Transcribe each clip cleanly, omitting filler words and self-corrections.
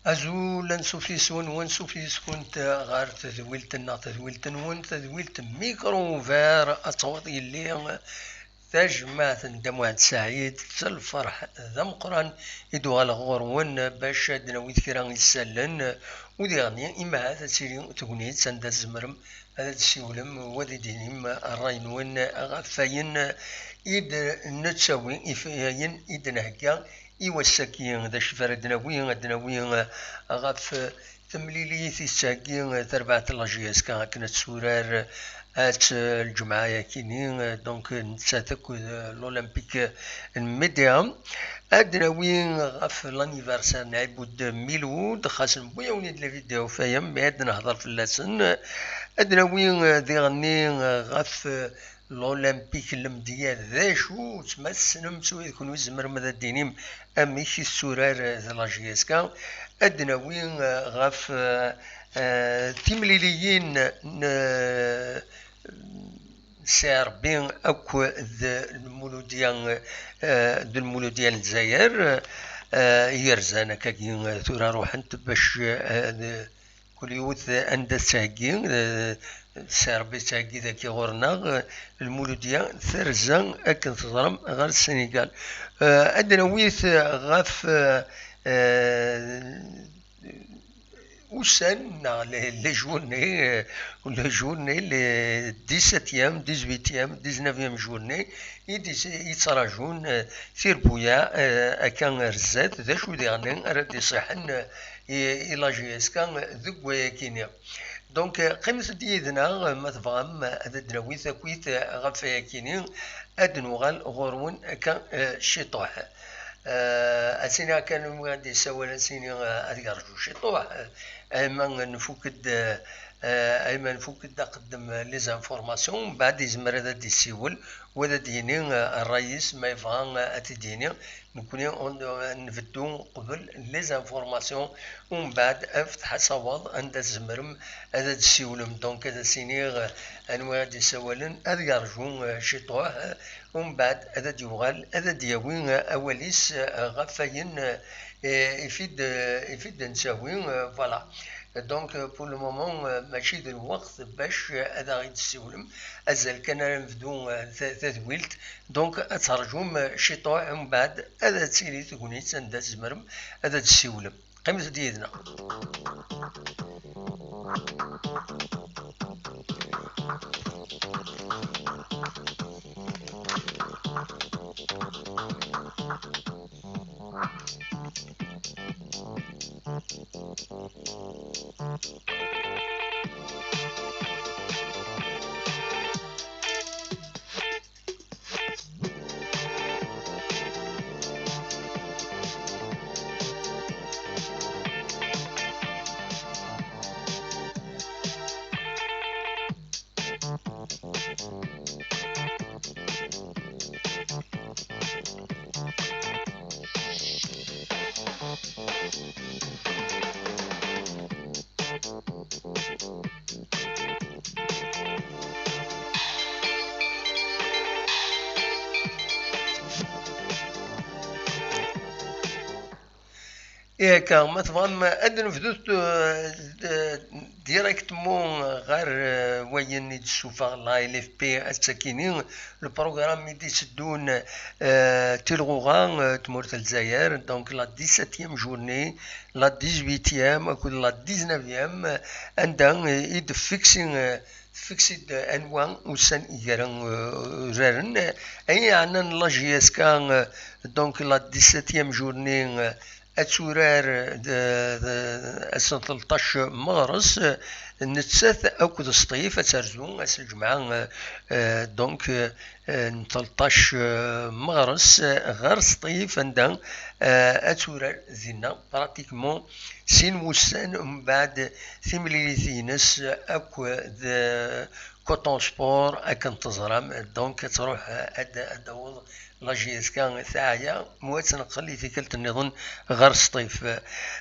أزول نسوفليسون ونسوفليسكون غار تذويلتنا تذويلتنون تذويلت ميكروفير أصواتي اللي تجمعت دموع سعيد الفرح ذا مقران يدو الغورون باش دناويت كيران يسلن وديغني إما هذا تسيري تقنيت سند الزمرم هذا تسيولم وذي دينيم الراينون غفاين إد نتساوي إفاين إد نهكا إيوساكي ذا شفار دناوي غف تمليلي تساكي تربعة لاجياس كانت سورار الجمعة كيني دونك نتساتك الأولمبيك الميديا أدناوي غف لانيفرسار نعبود ميلود خاصن بويا ونيد الفيديو فايم بعد نهضر في اللسن أدناوي ديغني غف الأولمبيك المديال ذا شو تمسنم سوي يكونوا زمر مدى دينيم أميكي السورار ذا لاجياسكا أدناوي غف تيمليليين سير بين أكو المولوديان الجزائر يرزانا كاين ثورة روحنت باش كل يوث عند الساقين سير بساقي ذاك غورنا المولوديان ثرزان أكن تظلم غير السنغال أدناويث غف وسن لي جورني لي 17 18 19 جورني يتراجون سير بويا أكان رزات ذا شو ديغني راه يصيحن إلا جيسكا ذوك ويا كينيا دونك قيمة ديدنا ما تفهم هذا دناويث كويت غفايا كيني أدنوغال غورون كان شيطوح أسينا كانوا غادي يساوي أسيني أديرجو شيطوح أيما نفوكد قدم لي زانفورماسيون بعد يزمر هذا ديسيول وهذا ديني الرئيس ما يبغى أتديني نكوني نفدو قبل لي زانفورماسيون ومن بعد افتح صواب عند الزمرم هذا ديسيولم دونك هذا سيني أنواع ديساولن هذا يرجو شيطوح ومن بعد هذا ديوغال هذا دياوين أوليس غفاين يفيد نساوي فوالا دونك بور لو مومون ماشي د الوقت باش هذا غير تسولم ازال كان نبدو تذويلت دونك ترجم شيطوع من بعد هذا تسيري تكوني تندى زمرم هذا تسولم قيمة ديالنا ياك مثلا أدن فدوت ديريكتمون غير وين يتسوفا لا إل إف بي الساكنين البروغرام يدي يسدون تلغوغان تمورت الجزائر دونك لا 17 جورني لا 18 كل لا 19 عندها يد فيكسيد انواع وسن يرن رارن اي عندنا لا جي اس كان دونك لا 17 جورني أتورار 13 مارس نتسات أكد الصيف أترزون الجمعة دونك 13 مارس غير الصيف عندنا أتورار زينا براتيكمون سين وسان من بعد ثمليثينس أكو كوتون سبور أكن تزرم دونك تروح أدوض لا جي اس كان ثاعية موات نقلي في كلت النظام غير الصيف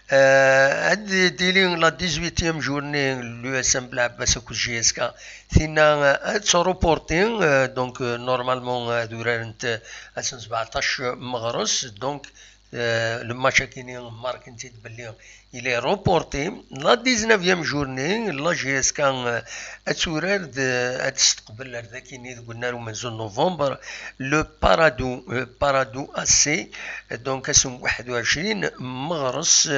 هاد ديلي لا 18 جورني لو اس ام بالعباس اكو جي اس كا ثينا تروبورتين دونك نورمالمون دوران 17 مغرس دونك le match qui marque il est reporté la 19e journée la GS كان اتسورر تستقبل ذاكيني قلنا له من زون نوفمبر لو بارادو اسي دونك اسم 21 مغرس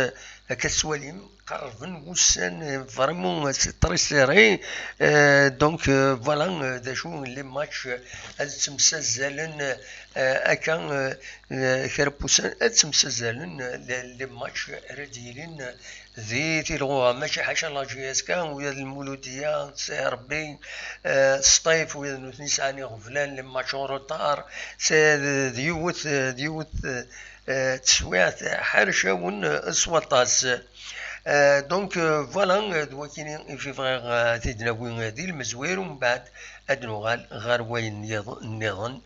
كسواليم قربن وسان فريمون سي تري سيري دونك فوالا دا شو لي ماتش تمسزلن اكا كربوسان تمسزلن لي ماتش رديلين ذي تيلغوها ماشي حاجه لا جي اس كان ويا المولوديه سي ربي سطيف ويا نساني غفلان لي ماتش روتار سي ديوت تسويات حرشه ون سوطاس دونك فوالا دواكيني في فغير تيدنا وين هادي المزوير ومن بعد ادنوغال غار وين النظام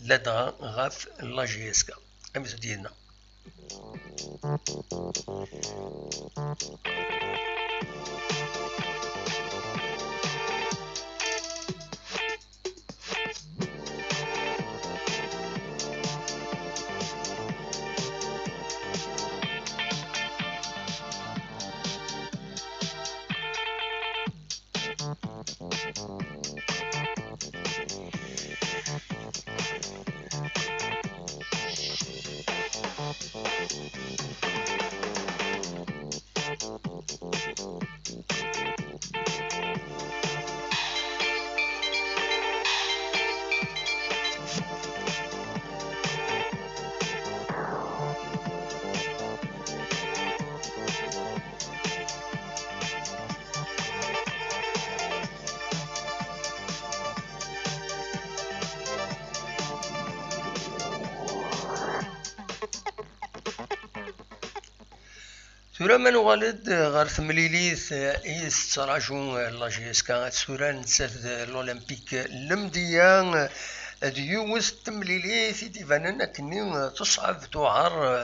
لدغا غاف لا جي اس كا امس ديالنا ثورة من والد غير ثمليليث إيس تراجون لا جي اس كانت ثورة نسات الأولمبيك المديان ديوث تمليليث ديفانن كني تصعب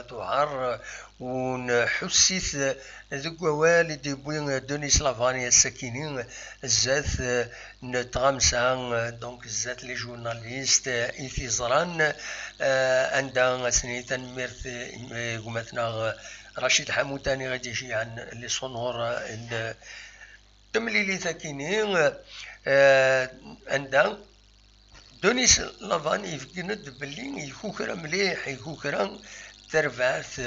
توعر ونحسيث ذوك والدي بوين دونيس لافاني السكينين الزات نتغامسان دونك الزات لي جورناليست إيثي زران عندها سنيتا ميرث قمتنا رشيد حموتاني غادي يجي عن لي صنور التمليلي ثاكينين عندها دونيس لافان يفكرنا بلي يكوكرا مليح يكوكرا ترفعت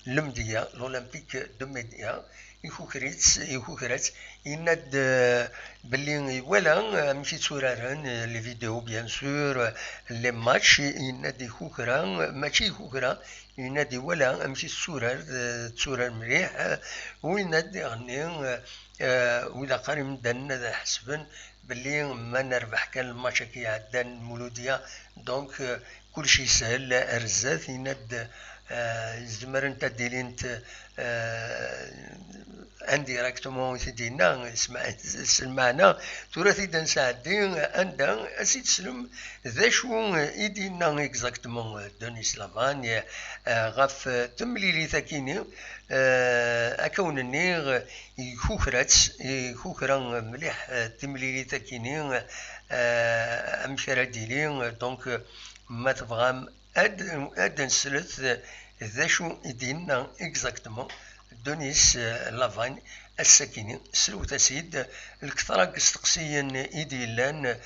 المدية الأولمبيك دو ميديا يكوكرات يناد بلي ولا مشي تصورارن لي فيديو بيان سور لي ماتش يناد يكوكرا ماشي يكوكرا ينادي ولا مشي تصورار مليح ويناد يغني وإذا قارن مدن حسبن بلي ما نربح كان الماتش كي عدان المولودية دونك كلشي سهل ارزات يناد زمر انت ديلينت انديريكتومون تدينا سمعنا تراثي دان ساعدين عندها اسيد سلم ذا شو يدينا اكزاكتومون دونيس لافاني غاف تمليلي ثاكيني اكونني يكوكرا مليح تمليلي ثاكيني امشرا ديلي دونك ما تبغام اد نسلت ذا شو يدينا اكزاكتومون دونيس لافان الساكنين سلوت سيد الكثرة قستقسيا إيديلان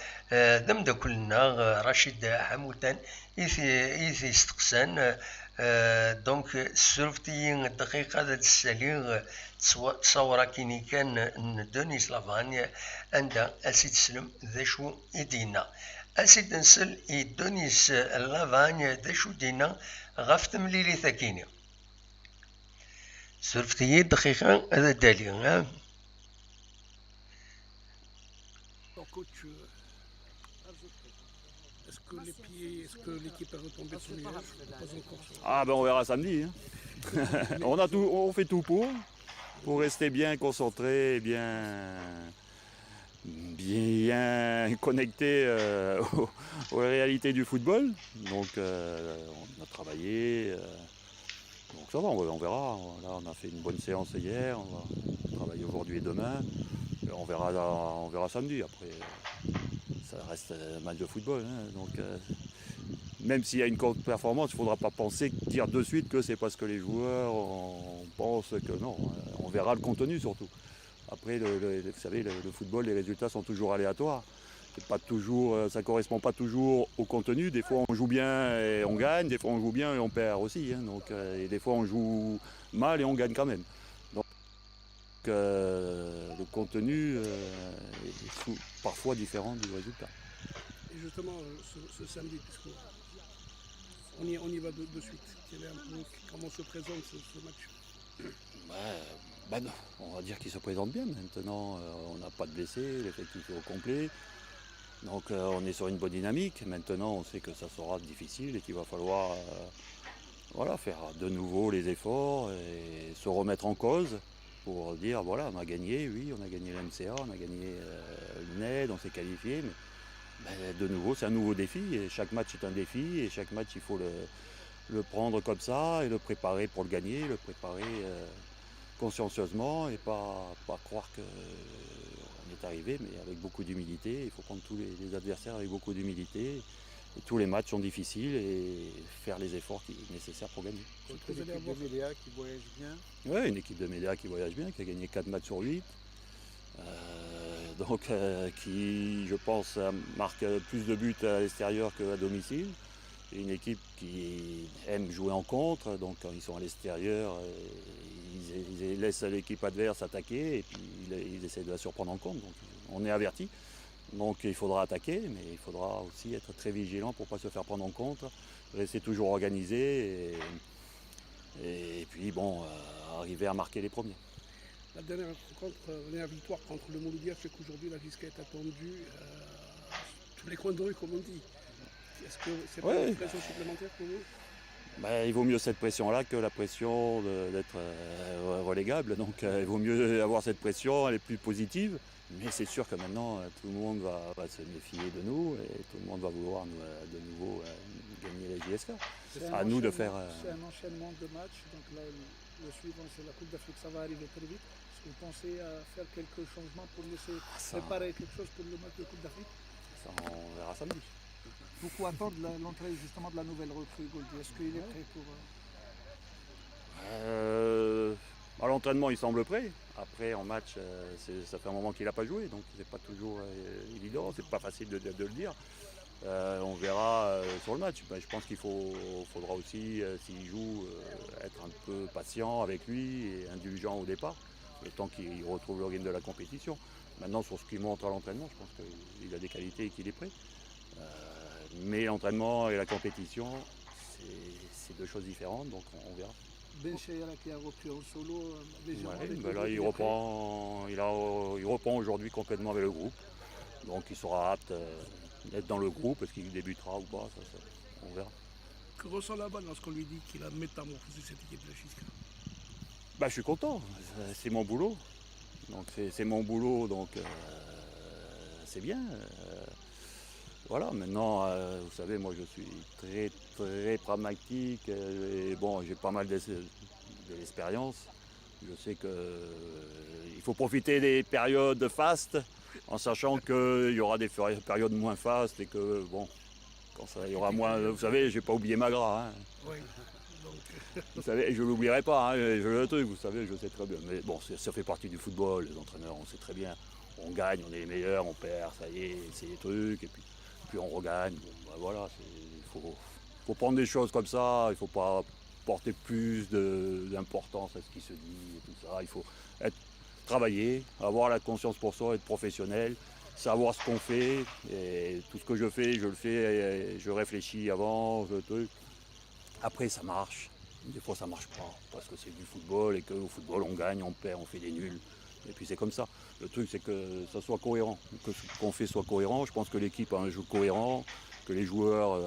دم دا كلنا رشيد حموتان إيثي استقسان دونك سلفتيين الدقيقة ذات السليغ تصورا كيني كان دونيس لافان عند أسيد سلم ذا شو إيدينا أسيد نسل دونيس لافان ذا شو دينا غاف تمليلي ثاكيني سلفتي دقيقة هذا دالي ها Est-ce que les pieds, est-ce que l'équipe est retombée sur les pas encore. Ah ben on verra samedi. Hein. on fait tout pour rester bien concentré, bien connecté aux réalités du football. Donc on a travaillé. Donc ça va, on verra. Là, on a fait une bonne séance hier, on va travailler aujourd'hui et demain. On verra samedi. Après, ça reste un match de football. Hein, donc, même s'il y a une contre-performance, il ne faudra pas dire de suite que c'est parce que les joueurs pensent que non. On verra le contenu surtout. Après, vous savez, le football, les résultats sont toujours aléatoires. Ça ne correspond pas toujours au contenu. Des fois, on joue bien et on gagne. Des fois, on joue bien et on perd aussi. Donc, et des fois, on joue mal et on gagne quand même. Donc, le contenu est parfois différent du résultat. Et justement, ce samedi, puisqu'on y va de suite, comment se présente ce match? Non, on va dire qu'il se présente bien. Maintenant, on n'a pas de blessés, l'effectif est au complet. Donc on est sur une bonne dynamique. Maintenant, on sait que ça sera difficile et qu'il va falloir faire de nouveau les efforts et se remettre en cause pour dire voilà, on a gagné, oui, on a gagné l'MCA, on a gagné l'UNED, on s'est qualifié. Mais de nouveau, c'est un nouveau défi et chaque match est un défi et chaque match, il faut le prendre comme ça et le préparer pour le gagner, le préparer consciencieusement et pas croire qu'on est arrivé, mais avec beaucoup d'humilité. Il faut prendre tous les adversaires avec beaucoup d'humilité. Et tous les matchs sont difficiles et faire les efforts nécessaires pour gagner. Une équipe de Médéa qui voyage bien. Oui, une équipe de Médéa qui voyage bien, qui a gagné 4 matchs sur 8. Qui, je pense, marque plus de buts à l'extérieur qu'à domicile. Et une équipe qui aime jouer en contre, donc quand ils sont à l'extérieur, ils laissent l'équipe adverse attaquer et puis ils essaient de la surprendre en contre. Donc on est averti. Donc il faudra attaquer, mais il faudra aussi être très vigilant pour ne pas se faire prendre en compte, rester toujours organisé et puis arriver à marquer les premiers. La dernière victoire contre le Mouloudia, c'est qu'aujourd'hui la Gisca est attendue tous les coins de rue, comme on dit. Est-ce que c'est pas une pression supplémentaire pour vous? Il vaut mieux cette pression-là que la pression d'être relégable. Donc il vaut mieux avoir cette pression, elle est plus positive. Mais c'est sûr que maintenant, tout le monde va se méfier de nous et tout le monde va vouloir de nouveau gagner les JSK. C'est à nous de faire. C'est un enchaînement de matchs. Donc là, le suivant, c'est la Coupe d'Afrique. Ça va arriver très vite. Est-ce que vous pensez à faire quelques changements pour laisser préparer quelque chose pour le match de Coupe d'Afrique? Ça, on verra samedi. Beaucoup attendent l'entrée justement de la nouvelle recrue Goldie. Est-ce qu'il est prêt pour... À l'entraînement, il semble prêt. Après, en match, ça fait un moment qu'il n'a pas joué, donc c'est pas toujours évident, c'est pas facile de le dire. On verra sur le match. Je pense qu'il faudra aussi, s'il joue, être un peu patient avec lui et indulgent au départ, le temps qu'il retrouve le rythme de la compétition. Maintenant, sur ce qu'il montre à l'entraînement, je pense qu'il a des qualités et qu'il est prêt. Mais l'entraînement et la compétition, c'est deux choses différentes, donc on verra. Ben Chayala qui a repris en solo. Là, il reprend aujourd'hui complètement avec le groupe. Donc il sera apte d'être dans le groupe. Est-ce qu'il débutera ou pas, on verra. Que ressent là-bas lorsqu'on lui dit qu'il a métamorphosé cette équipe de la Gisca? Je suis content, c'est mon boulot. Donc c'est mon boulot, donc c'est bien. Voilà, maintenant, vous savez, moi je suis très très pragmatique et j'ai pas mal de l'expérience. Je sais qu'il faut profiter des périodes fastes en sachant qu'il y aura des périodes moins fastes et que quand il y aura moins. Vous savez, j'ai pas oublié Magra. Oui. Vous savez, je ne l'oublierai pas, le truc, vous savez, je sais très bien. Mais ça fait partie du football, les entraîneurs, on sait très bien. On gagne, on est les meilleurs, on perd, ça y est, c'est des trucs, et puis on regagne. Il faut prendre des choses comme ça, il ne faut pas porter plus d'importance à ce qui se dit et tout ça. Il faut travailler, avoir la conscience pour soi, être professionnel, savoir ce qu'on fait. Et tout ce que je fais, je le fais, et je réfléchis avant, Après, ça marche. Des fois, ça marche pas, parce que c'est du football et qu'au football, on gagne, on perd, on fait des nuls. Et puis c'est comme ça. Le truc, c'est que ça soit cohérent, que ce qu'on fait soit cohérent. Je pense que l'équipe a un jeu cohérent, que les joueurs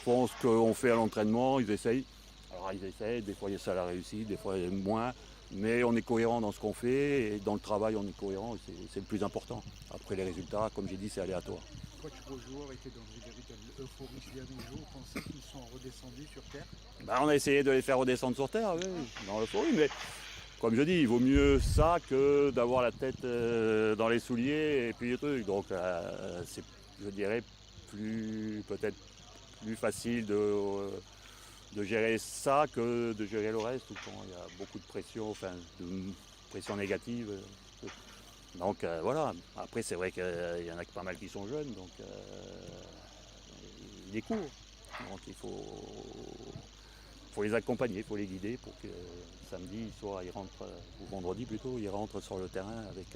font ce qu'on fait à l'entraînement, ils essayent. Alors ils essayent, des fois ça la réussit, des fois moins. Mais on est cohérent dans ce qu'on fait et dans le travail, on est cohérent. C'est le plus important. Après les résultats, comme j'ai dit, c'est aléatoire. Toi, vos joueurs étaient dans une véritable euphorie ces derniers jours. Vous pensez qu'ils sont redescendus sur Terre? On a essayé de les faire redescendre sur Terre, oui, dans l'euphorie, mais comme je dis, il vaut mieux ça que d'avoir la tête dans les souliers et puis les trucs. Donc c'est, je dirais, peut-être plus facile de gérer ça que de gérer le reste, où quand il y a beaucoup de pression, enfin de pression négative. Donc voilà, après c'est vrai qu'il y en a pas mal qui sont jeunes, donc il est court. Donc il faut les accompagner, il faut les guider pour que samedi soir ils rentrent, ou vendredi plutôt, ils rentrent sur le terrain avec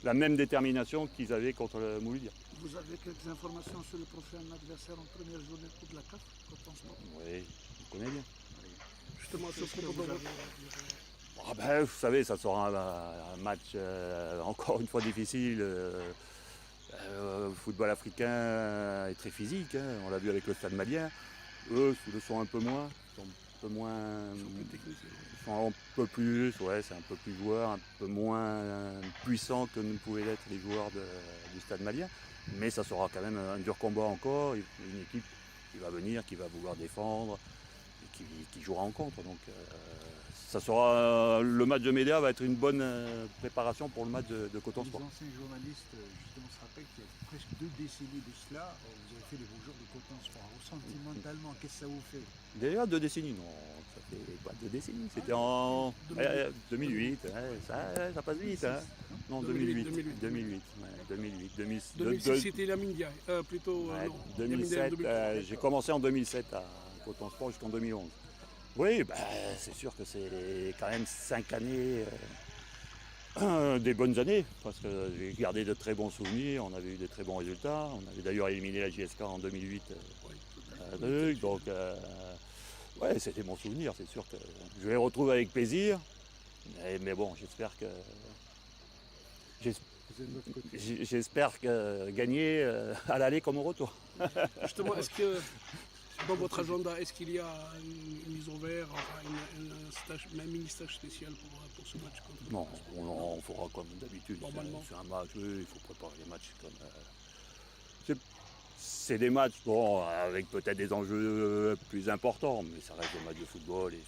la même détermination qu'ils avaient contre le Mouloudia. Vous avez quelques informations sur le prochain adversaire en première journée de Coupe de la CAF, Coton Sport? Oui, on connaît bien. Justement, ce Qu'est-ce que propos vous de avez Ah ben, vous savez, ça sera un match encore une fois difficile. Le football africain est très physique, hein. On l'a vu avec le Stade Malien. Eux le sont un peu moins, ils sont un peu moins, ils sont un peu plus, ouais, c'est un peu plus joueur, un peu moins puissant que ne pouvaient l'être les joueurs du Stade Malien. Mais ça sera quand même un dur combat encore, une équipe qui va venir, qui va vouloir défendre, et qui jouera en contre. Donc ça sera, le match de Médéa va être une bonne préparation pour le match de Coton Les Sport. anciens journalistes, justement, se rappellent qu'il y a presque 2 décennies de cela, vous avez fait les beaux jours de Coton Sport. Alors, sentimentalement, qu'est-ce que ça vous fait? Déjà 2 décennies, non, ça fait pas 2 décennies, c'était en 2008, ouais, ça passe vite. Hein. Non, 2008. 2006, c'était la Mindia, plutôt. Ouais, non, 2007, 2007. j'ai commencé en 2007 à Coton Sport jusqu'en 2011. Oui, bah, c'est sûr que c'est quand même 5 années, des bonnes années, parce que j'ai gardé de très bons souvenirs, on avait eu de très bons résultats, on avait d'ailleurs éliminé la JSK en 2008. Donc, ouais, c'était mon souvenir, c'est sûr que je les retrouve avec plaisir, mais bon, j'espère que gagner à l'aller comme au retour. Justement, est-ce que dans votre agenda, est-ce qu'il y a une mise au vert, enfin un mini-stage spécial pour ce match contre Non, on fera comme d'habitude. Normalement. C'est un match, oui, il faut préparer les matchs comme. C'est des matchs, bon, avec peut-être des enjeux plus importants, mais ça reste des matchs de football et il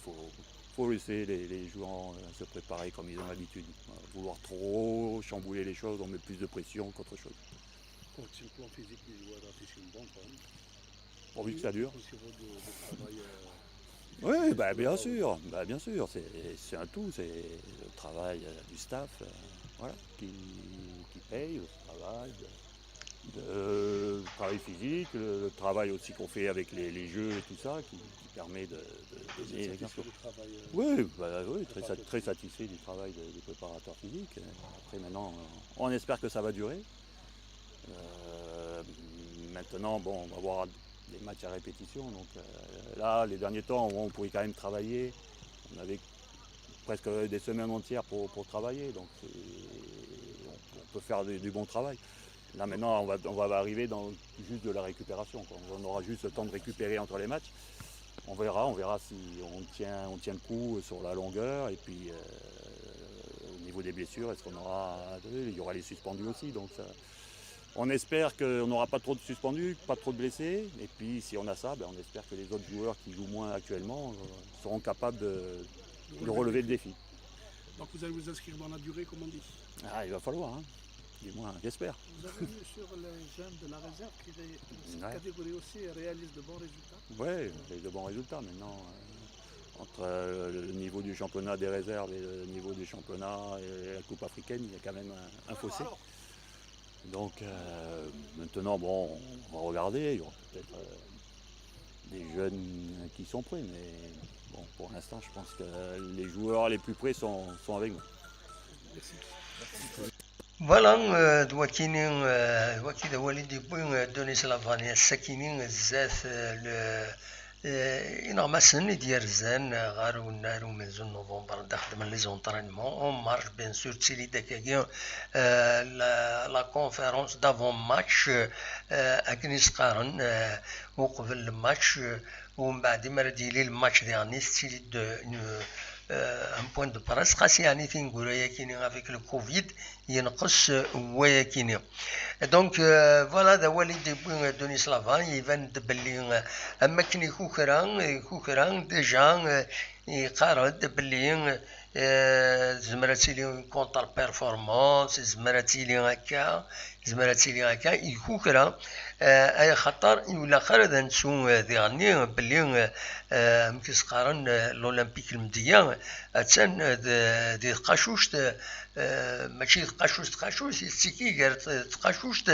faut laisser les joueurs se préparer comme ils ont l'habitude. Vouloir trop chambouler les choses, on met plus de pression qu'autre chose. Sur le plan physique, les joueurs affichent une bonne forme. Pourvu que ça dure. Au niveau de travail, Oui, bah, bien sûr, c'est un tout, c'est le travail du staff, voilà, qui paye, le travail physique, le travail aussi qu'on fait avec les jeux et tout ça, qui permet de donner les garçons. Oui, très satisfait du travail des préparateurs physiques. Après maintenant, on espère que ça va durer. Maintenant, bon, on va voir des matchs à répétition. Donc là, les derniers temps, on pouvait quand même travailler. On avait presque des semaines entières pour travailler. Donc on peut faire du bon travail. Là maintenant, on va arriver dans juste de la récupération, quoi. On aura juste le temps de récupérer entre les matchs. On verra si on tient le coup sur la longueur. Et puis au niveau des blessures, est-ce qu'on aura. Il y aura les suspendus aussi. Donc ça, on espère qu'on n'aura pas trop de suspendus, pas trop de blessés. Et puis si on a ça, on espère que les autres joueurs qui jouent moins actuellement seront capables de relever le défi. Donc vous allez vous inscrire dans la durée, comme on dit. Ah, il va falloir, hein. Du moins, j'espère. Vous avez vu sur les jeunes de la réserve qui, cette catégorie aussi, réalisent de bons résultats? Oui, de bons résultats maintenant. Entre le niveau du championnat des réserves et le niveau du championnat et la Coupe africaine, il y a quand même un fossé. Donc maintenant, bon, on va regarder. Il y aura peut-être des jeunes qui sont prêts, mais bon, pour l'instant, je pense que les joueurs les plus prêts sont avec nous. Merci. فوالا دواكيني وكذا والدي بوين دوني سلافانيا الساكينين الزاف إنغماسن ديال رزان غارو نارو من زون نوفمبر داخل من لي زونطرينمون اون مارش بيان سور تسيلي داكاكيا لا كونفيرونس دافون ماتش اكن يسقارن وقبل الماتش ومن بعد ما رديلي الماتش ديالني تسيلي ان بوين دو براس خاص يعني تنقول ياكيني افيك لو كوفيد ينقص وياكيني دونك فوالا هذا هو اللي دي دوني سلافان يبان بلي اما كني كوكران ديجا يقارد باللي زمرات لي كونتر بيرفورمانس زمرات لي هكا يكوكرا اي خطر ولا خالد نسو ديغني باللي مكيس قارن الاولمبيك المديه اتسان دي قاشوش ماشي قاشوش يستيكي غير قاشوش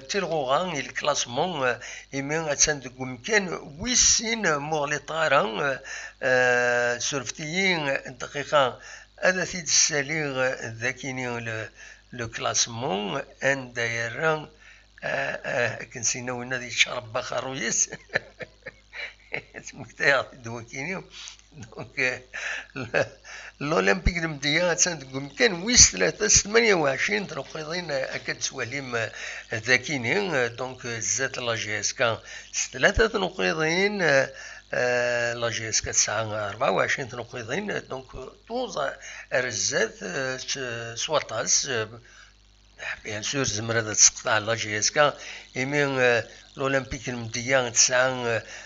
تيلغوغان الكلاسمون ايمن اتسان ممكن ويسين مغلي طارا سورفتيين دقيقه هذا سيد السليغ ذاكيني لو كلاسمون ان دايران كنسينا وين هذه شرب بخرويس مكتاع دوكيني دونك الاولمبيك المديه تنقول كان ويس 28 تنقيضين اكد سواليم ذاكيني دونك زات لا جي اس كان 3 تنقيضين لا جي اس 24 تنقيضين دونك 12 رزات سواتاس بيان سور زمرة تسقط لا جي اس كا ايمين الاولمبيك المديان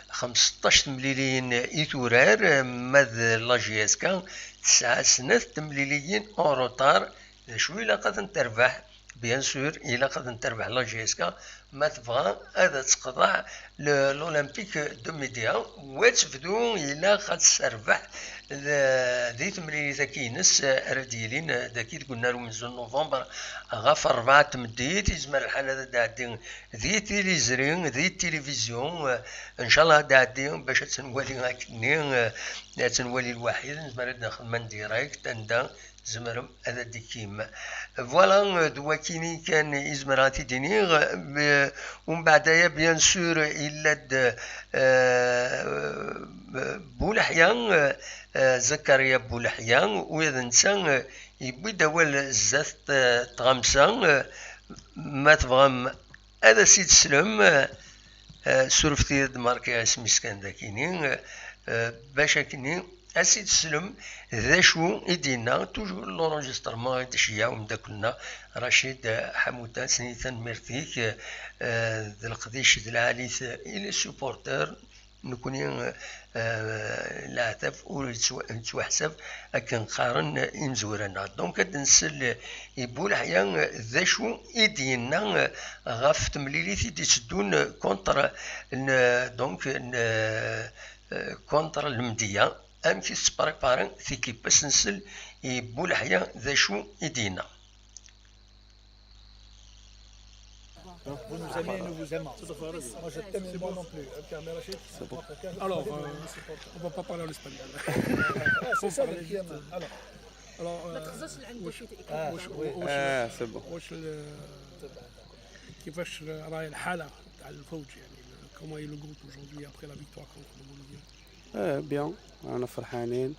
15 مليلين ايتورار ماذ لا جي اس كا 9 سنات مليلين اون روتار شوي لا قد تربح بيان سور الا قد تربح لا جي اس كا ما تبغى هذا تقطع الاولمبيك دو ميديا وتفدو الا قد تربح ذي تمرين ذاكينس رديلين ذاكي قلنا له من نوفمبر غاف 4 تمديت يزمر الحال هذا داعدين ذي تيليزرين ذي التلفزيون ان شاء الله داعدين باش تنولي هاكني تنولي الوحيد نزمر داخل من ديريكت ندا زمرم هذا ديكيم فوالا دواكيني كان ازمراتي دينيغ ومن بعدها بيان سور الا بولحيان زكريا بولحيان وإذا نسان يبي دوال الزات تغمسان ما تبغم هذا سيد سلم سورفتي ماركي اسمي سكان داكيني باش كني اسيد سلم ذا شو يدينا توجور لونجسترمون تشيا ومداكلنا رشيد حموده سنيتان ميرتيك ذا القديش ذا العاليث الى سوبورتر نكوني العتف ونتوحسب اكن قارن يمزورنا دونك نسل يبول حيان ذا شو يدينا غاف تمليليتي تسدون كونتر دونك كونتر المديه ام كي تبارك في كي باش نسل يبول حيان ذا شو يدينا. Vous nous aimez et nous vous aimons. Moi je t'aime et moi non plus. Alors, on va pas parler en espagnol. C'est ça le thème. Alors, سي بون واش كيفاش راهي الحالة تاع الفوج يعني كومون اي لو جروب aujourd'hui après la victoire contre le Bolivien؟ بيان انا فرحانين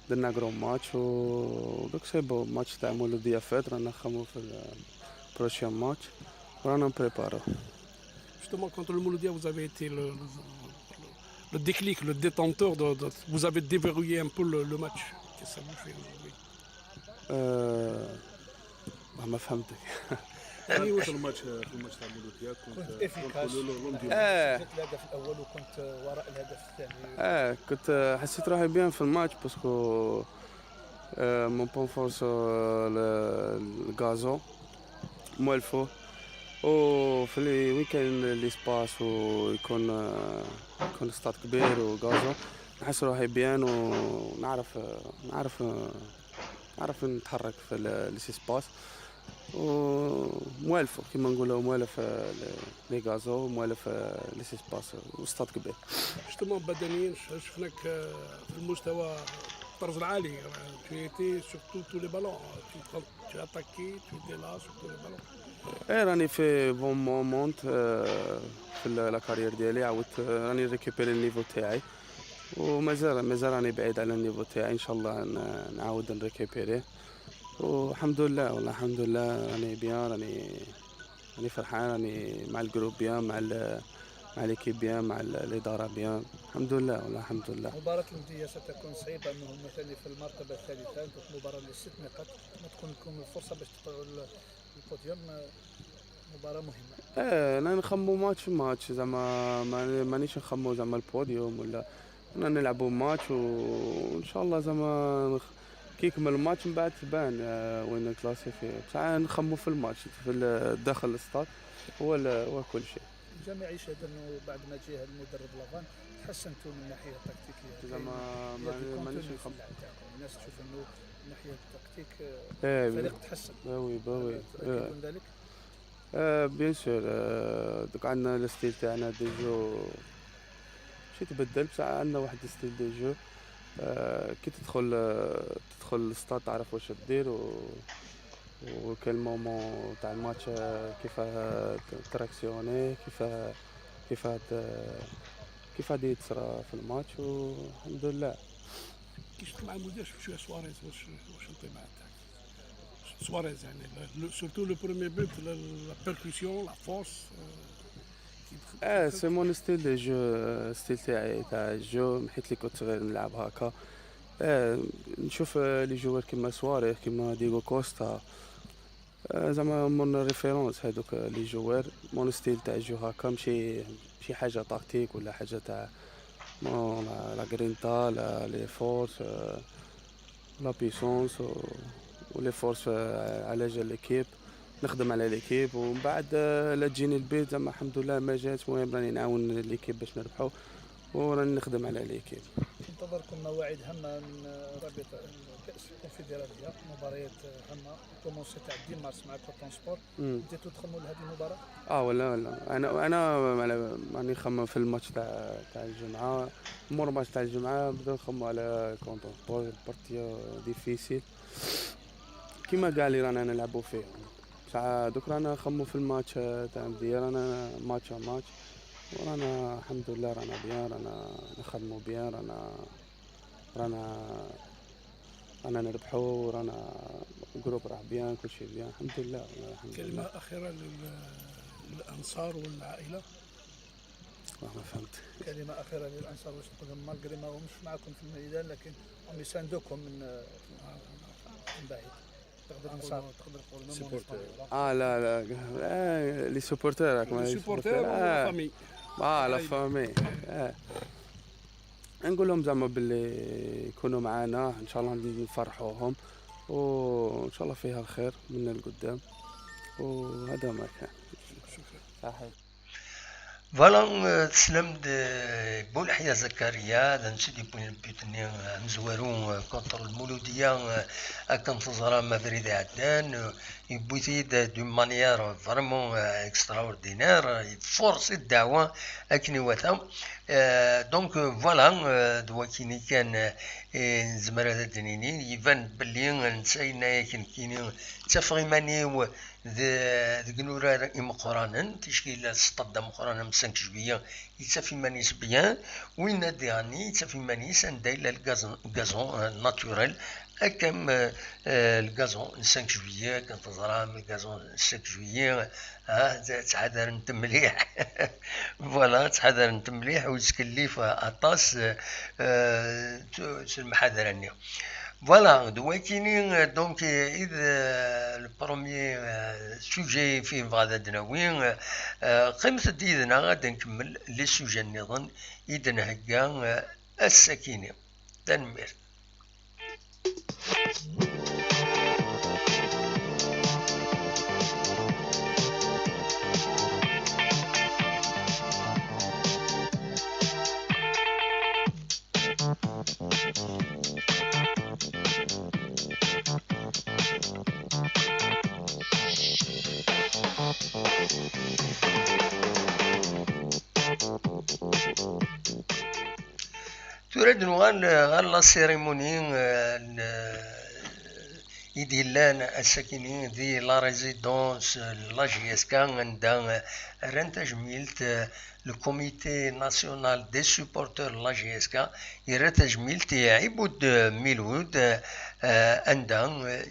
درنا كرون ماتش ودوك سي بون ماتش تاع مولودية فات رانا نخمو في البروشيان ماتش رانا نبريبارو. Justement, contre le Mouloudia, vous avez été le déclic, le détenteur, vous avez déverrouillé un peu le match. Qu'est-ce que ça vous fait aujourd'hui? ما فهمتك. يعني واش الماتش تاع مولوديا كنت افيكاس جبت الهدف الاول وكنت وراء الهدف الثاني. كنت حسيت روحي بيان في الماتش باسكو مون بون فورس الغازو موالفو وفي لي ويكاند لي سباس ويكون ستاد كبير وغازو نحس روحي بيان ونعرف نتحرك في لي سباس وموالفو كيما نقولوا موالف لي غازو موالف لي سباس وستاد كبير. Justement, بدنيا شفناك في المستوى الطرز العالي. Tu étais sur tous les ballons. Tu attaquais, tu étais là sur tous les ballons. راني في بون مومونت في لا كارير ديالي عاودت راني ريكوبيري النيفو تاعي ومازال راني بعيد على النيفو تاعي ان شاء الله نعاود نريكوبيري والحمد لله والله الحمد لله راني بيان راني فرحان راني مع الجروب بيان مع ليكيب بيان مع الاداره بيان الحمد لله والله الحمد لله. مباراة المدية ستكون صعيبة انهم مثلا في المرتبة الثالثة انتم في مباراة ل6 نقاط ما تكون لكم الفرصة باش تطلعوا البوديوم مباراة مهمة. انا نخمو ماتش زعما مانيش نخمو زعما البوديوم ولا نلعبوا ماتش وان شاء الله زعما كي يكمل الماتش من بعد تبان وين نكلاسي فيه. بصح نخمو في الماتش في داخل الاستاد هو كل شيء. الجميع يشهد انه بعد ما جه المدرب لافان تحسنتوا من الناحيه التكتيكيه. زعما مانيش نخمو. الناس تشوف انه من ناحيه التكتيك الفريق تحسن. باوي تأكدون ذلك؟ بيان سور. دوك عندنا الستيل تاعنا دي جو شي تبدل، بصح عندنا واحد ستيل دي جو. كي تدخل للسطاد تعرف واش دير وكل مومون تاع الماتش كيفاه تراكسيوني كيف غادي يتصرى في الماتش والحمد لله. كي شفت مع المدير شفت شويه سواريز واش انطباع تاعك؟ سواريز يعني سورتو لو بروميير بوت لا بيركوسيون لا فورس. سي مون ستيل دو جو، ستيل تاعي تاع الجو حيت لي كنت صغير نلعب هكا. نشوف لي جوار كيما سواريز كيما ديغو كوستا زعما مون ريفيرونس هادوك لي جوار. مون ستيل تاع الجو هكا ماشي حاجه تاكتيك ولا حاجه تاع لا غرينتا لا لي فورس لا بيسونس ولي فورس على جال ليكيب. نخدم على ليكيب ومن بعد لا تجيني البيت زعما الحمد لله ما جات. المهم راني نعاون ليكيب باش نربحو وراني نخدم على ليكيب. انتظركم مواعيد هامه من رابطه كاس الكونفدراليه، مباريات هامه كومونسي تاع 10 مارس مع كوتون سبور. بديتوا تخموا لهذه المباراه؟ ولا انا راني نخمم في الماتش تاع الجمعه. مور الماتش تاع الجمعه نبداو نخمو على كونتون سبور. بارتي ديفيسيل كيما كاع اللي رانا نلعبوا فيه. بصح دوك رانا نخمو في الماتش تاع مدير. رانا ماتش ورانا الحمد لله رانا بيان، رانا نخدموا بيان، رانا نربحوا، رانا جروب راه بيان، كل شيء بيان الحمد لله. كلمه اخيره للانصار والعائله. ما فهمت. كلمه اخيره للانصار واش تقول لهم مالغري ما همش معكم في الميدان لكن هم يساندوكم من بعيد؟ تقدر سيبورتر. لا لي سوبورتور راك لي سوبورتور ولا فامي. لا فامي. نقول لهم زعما باللي يكونوا معنا ان شاء الله نفرحوهم وان شاء الله فيها الخير من القدام وهذا ما كان. صحيح. فوالا تسلم بولحيا زكريا نسيدي بوتني مزوارون كونتر المولوديه كنتظر ما فريد عدان يبوتيد دو مانيير فريمون اكسترا اوردينير يفورسي الدعوه اكني واتا. دونك فوالا دواكيني كان زمر هذا الدنيني يبان بلي نسينا كاينين تفغيماني ذ نورا مقرانا تشكيل سطد مقرانا من 5 جوية يتسافي مانيس بيان وين دياني يتسافي مانيس ندايل الغازون ناتوريل كم الغازون 5 جوية كنتظرها من الغازون 5 جوية تحضر انت مليح. فوالا تحضر انت مليح وتكلف اطاس المحاضراني. Voilà, donc le premier sujet في غادي دناوين قيمة ديدنا غادي نكمل لي سوجي النظام إذن هكا السكينة تنمير. تريد غال لا سيريموني يديلان الساكنين دي لا ريزيدونس لا جي اس كا عندها ران تجميلت الكوميتي ناسيونال دي سوبورتور لا جي اس كا يرى تجميلت عبود ميلود عندها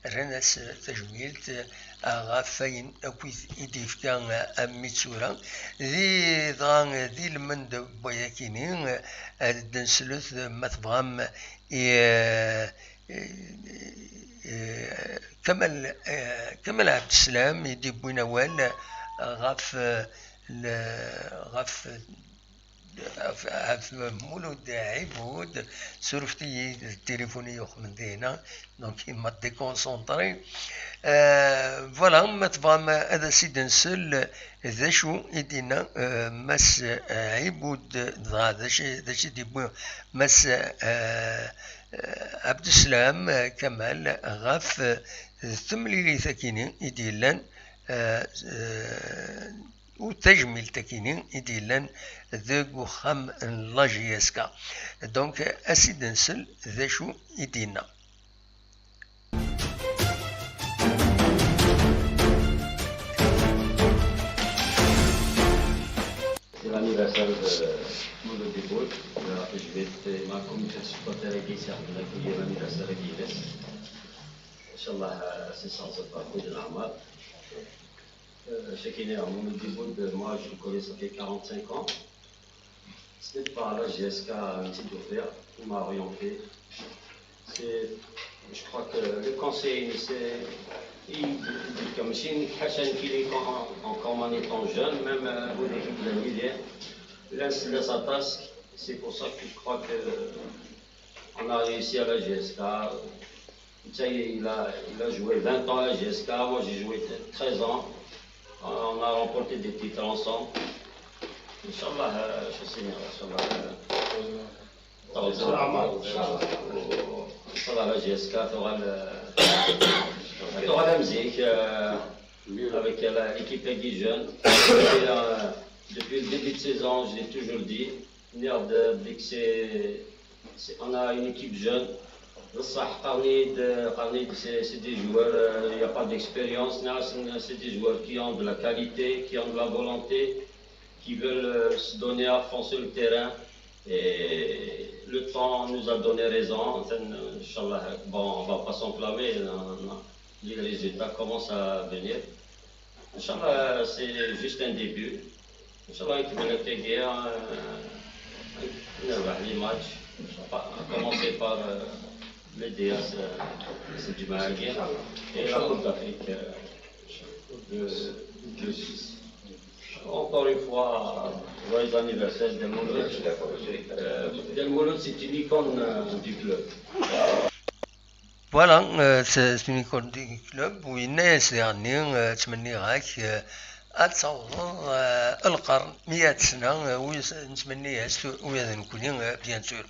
راناس تجميلت غافين أكويث إديف كان ميتسورا ذي المند بوياكينين دنسلوث مثبغام كمال عبد السلام يدي بوينوال غاف مولود عيبود سرفتي التليفوني يخمن دينا دونك ما ديكونسونطري فوالا ما تفهم هذا سيد نسل ذا شو يدينا مس عيبود ذا شي ديبو مس عبد السلام كمال غاف ثمليلي ثكيني يديلان وتجميل تكينين يديلان ذاك وخام لاجياسكا دونك اسيد نسل ذا شو يدينا. C'est l'anniversaire de Moulou Debout. Je vais être ma communauté de supporters qui sert de l'accueillir l'anniversaire de Guinness. Inch'Allah, c'est sans ce parcours de normal. Chaque année, à Moulou Debout, moi je le connais, ça fait 45 ans. Ce n'est pas la GSK un petit offert qui m'a orienté. Je crois que le conseil, c'est. Comme si une personne qui est encore en étant jeune, même pour l'équipe de l'année, laisse sa tasse. C'est pour ça que je crois qu'on a réussi à la GSK. Il a joué 20 ans à la GSK, moi j'ai joué 13 ans. On a remporté des titres ensemble. Inch'Allah, je sais Inch'Allah, la GSK fera la musique avec l'équipe des jeunes. Depuis le début de saison, je l'ai toujours dit, dès que on a une équipe jeune, c'est des joueurs, il n'y a pas d'expérience, c'est des joueurs qui ont de la qualité, qui ont de la volonté, qui veulent se donner à fond sur le terrain. Et le temps nous a donné raison. Inch'Allah, bon, on ne va pas s'enflammer. Les résultats commencent à venir. Inch'Allah, c'est juste un début. Inch'Allah, il faut les matchs. On va commencer par le DS, c'est du Mahaguer, et la Coupe d'Afrique de 6. Encore une fois, joyeux anniversaire Del Mouloud. Del Mouloud, c'est une icône du club. Voilà, c'est une icône du club والناس يعني تمنيغاك أتصور القرن 100 سنة ونتمنيها ويا نكوني بيان سور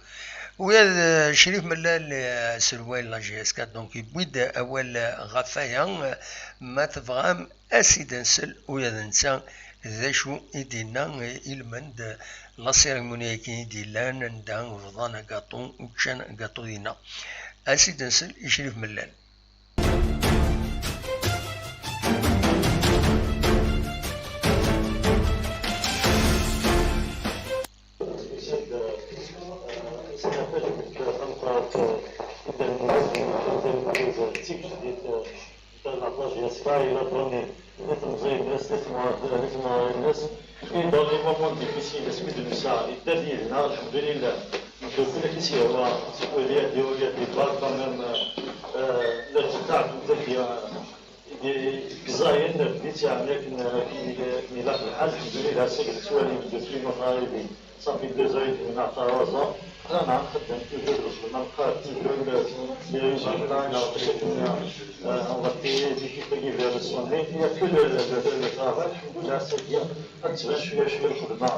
ويا شريف ملال سروال لا جي اس 4 دونك يبويد أول غفايا ما تفغام أسيد نسل ويا ننسى ذا شو يدينا إلمند لا سيريمونيا كي يديلان ندان وفضانا كاطو وكشان كاطو دينا أسيد نسل يشريف ملال. Dans les moments difficiles, l'esprit de Moussa est terrible. Alhamdulillah, كل شيء هو مسؤولية دولية كبار كمان الارتفاع في كزاين بديت يعني كي لا الحال الحمدلله سجل سوالي في المغاربي صافي 2 ans من عطاوزة أنا نخدم توجور نلقى توجور لي جانا نغطي ديكي vers le sommet. Il n'y a que le travail, alhamdulillah, c'est bien. تبان شوية الخدمة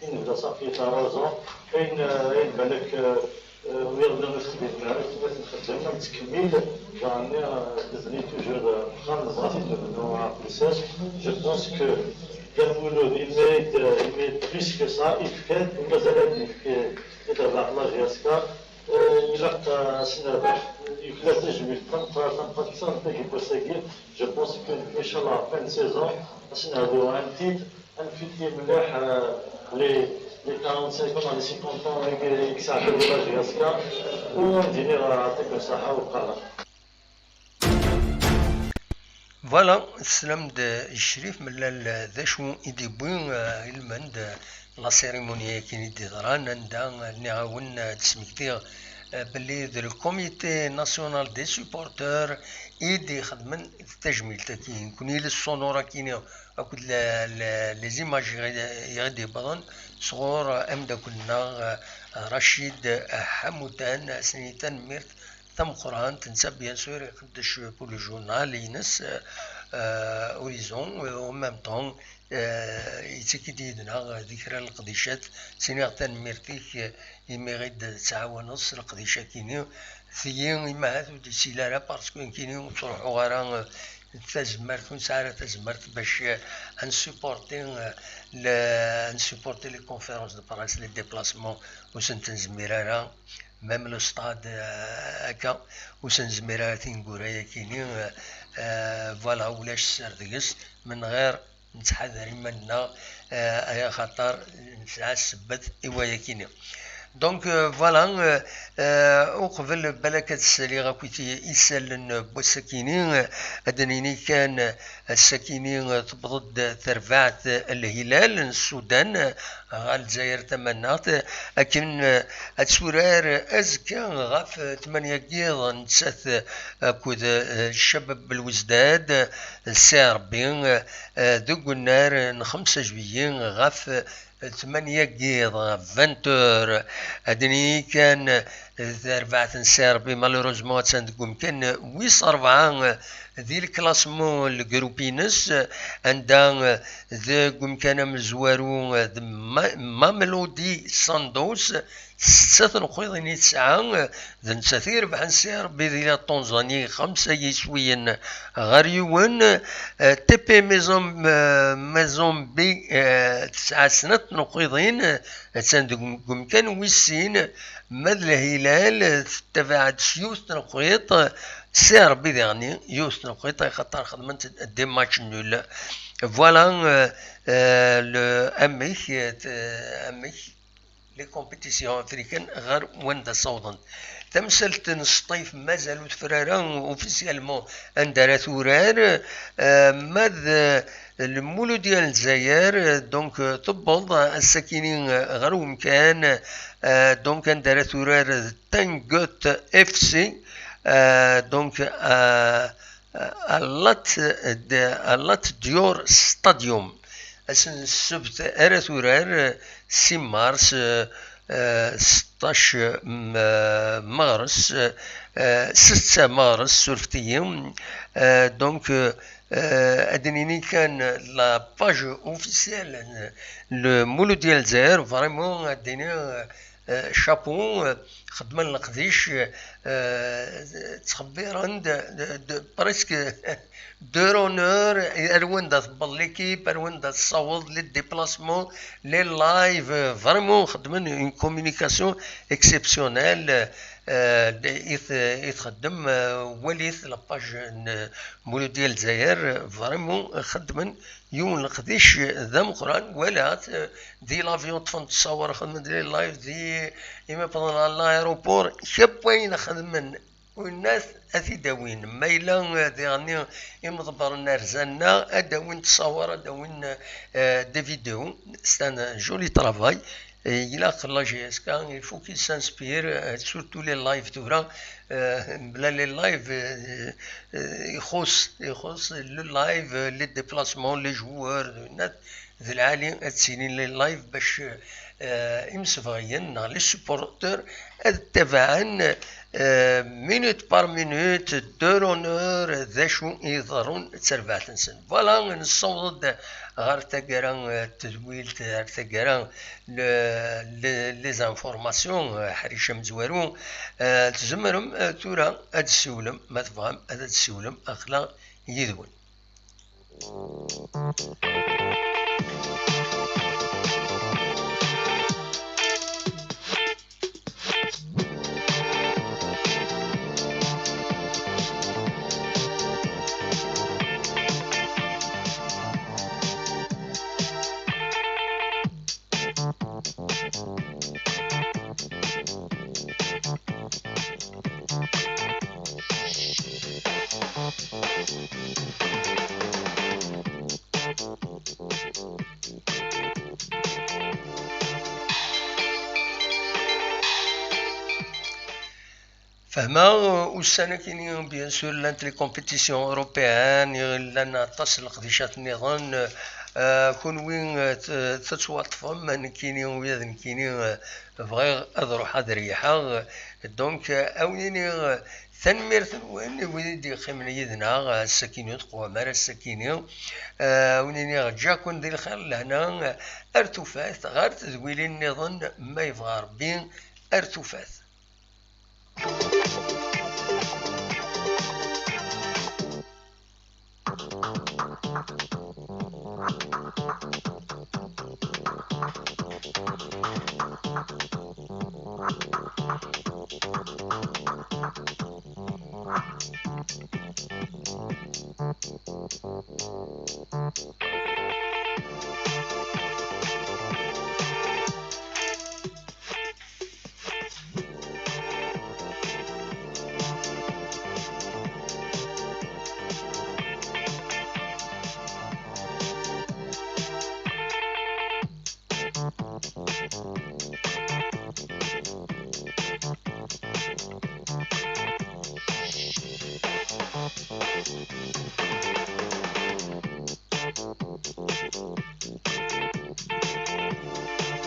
نبدا صافي 3 ans كاين يبان لك ويغدا نخدم نتكمل راني دزني توجور نبغى نبنو بليساج. جو بونس كو Del Mouloud, il mérite plus que ça, il fait, ومازال يدرب على GSK يلقى سنابح يكلا تجميل تنبقى تصنت يبوساكي. جو بونس كو ان شاء الله فان سيزون باش نهضرو ان تيت نفيتي مليح لي 45 ans, les 50 ans qui s'appellent la GSK ونديني يعطيك الصحة والقرار. فوالا السلام الشريف ملال ذا شو يديبوين المند لا سيريمونيا كي ندي ضران ندا نعاون تسمكتي باللي ذا الكوميتي ناسيونال دي سوبورتور يدي يخدمن التجميل تاكين كوني للصونورا كينيا اكد لي زيماج يغدي بضن صغور امدا كنا رشيد حمودان سنيتان ميرت ثم قران تنسى بيان سور يقدش بول جورنال ينس اوريزون و ميم طون يتكديدنا ذكرى القديشات سنيغتان ميرتيك يميغيد تسعة ونص القديشة كينيو ثيين يما هاثو دي سيلارا بارسكو كينيو تروحو غاران تزمرت ونسعر تزمرت باش نسوبورتي لي كونفيرونس دو باراس لي ديبلاسمون وسنتنزميرانا ميم لو ستاد هكا وسنزميرانا تنقورايا كينيو فوالا ولاش سردقس من غير نتحذر منا ايا خاطر نسعى السبت ايوايا كينيو دونك فوالا وقبل بالك هاد السالي غاكويتي يسالن بوسكينين ادنيني كان السكينين تبضد ترفعت الهلال السودان غا الجزائر تمنات لكن السورار ازكى غاف 8 كيض نتسات كود الشباب بالوزداد الساربين دوك النار 5 جويين غاف 8 كيض 20 ادني كان 4 ساربي مالوروزمون تندقوم كان ويس 4 ذي الكلاسمون الجروبينس عندها ذا قوم كان مزوارو ماملودي ساندوس 6 خويضيني 9 ذا نساثير بحال سير بذي طنزاني 5 يسويين غاريون تي بي ميزون بي 9 سنة نقيضين تندقوم كان ويسين مد الهلال تبعت سيوث نقيط سير بيدغني يوث نقيط خاطر خدمت دي ماتش نول فوالا لو اميك لي كومبيتيسيون افريكان غير وين صودا تمثلت نصطيف مازالو تفرارا اوفيسيالمون اندار ثورار ماذ المولو ديال الجزائر دونك تبض الساكنين غير مكان دونك اندار ثورار تانغوت اف سي دونك اللات ديور ستاديوم السبت ارثورار 6 مارس 16 مارس 6 مارس سورفتيوم دونك ادنيني كان لا باج اوفيسيال لو مولو ديال الجزائر فريمون اديني شابو خدمة القديش تخبير عند بريسك دورونور اروين دا تبل ليكيب اروين دا تصوض لي ديبلاسمون لي لايف فريمون خدمن اون كومونيكاسيون اكسيبسيونيل يتخدم وليث لاباج مولو ديال الجزائر فريمون خدمن يوم القديش ذا مقران ولات دي لافيون تفن تصور خدمن دي لايف دي اما بدل لايروبور شابوين خدمن والناس اثيداوين مايلا ديغني يمضبر نارزانا اداوين تصور اداوين دي فيديو ستان جولي ترافاي الى لا جي اس كان يفو كي سانسبير سورتو لي لايف تورا بلا لي لايف يخص لو لايف لي ديبلاسمون لي جوار الناس ذي العالي تسينين لي لايف باش امسفغيين لي سوبورتور تبعا مينوت بار مينوت دورونور ذا شو يظهرون تسربعت نسن فوالا نصوض غير تقرا التدويل غير تقرا لي زانفورماسيون حريشه مزوارو تزمرم تورا هاد السولم ما تفهم هاد السولم اخلاق يدوي فهما والسنة كاينين بيان سور لانت لي كومبيتيسيون اوروبيان لان تصل قديشات النظام كون وين تتواطفهم من كاينين وياذن كاينين بغير اضروح هاد ريحة دونك اويني تنمير وين ويدي خمن يدنا السكينة تقوى مار السكينة ونيني جا كون دي الخير لهنا ارتفات غير تزويل النظام ما يبغى ربي ارتفات.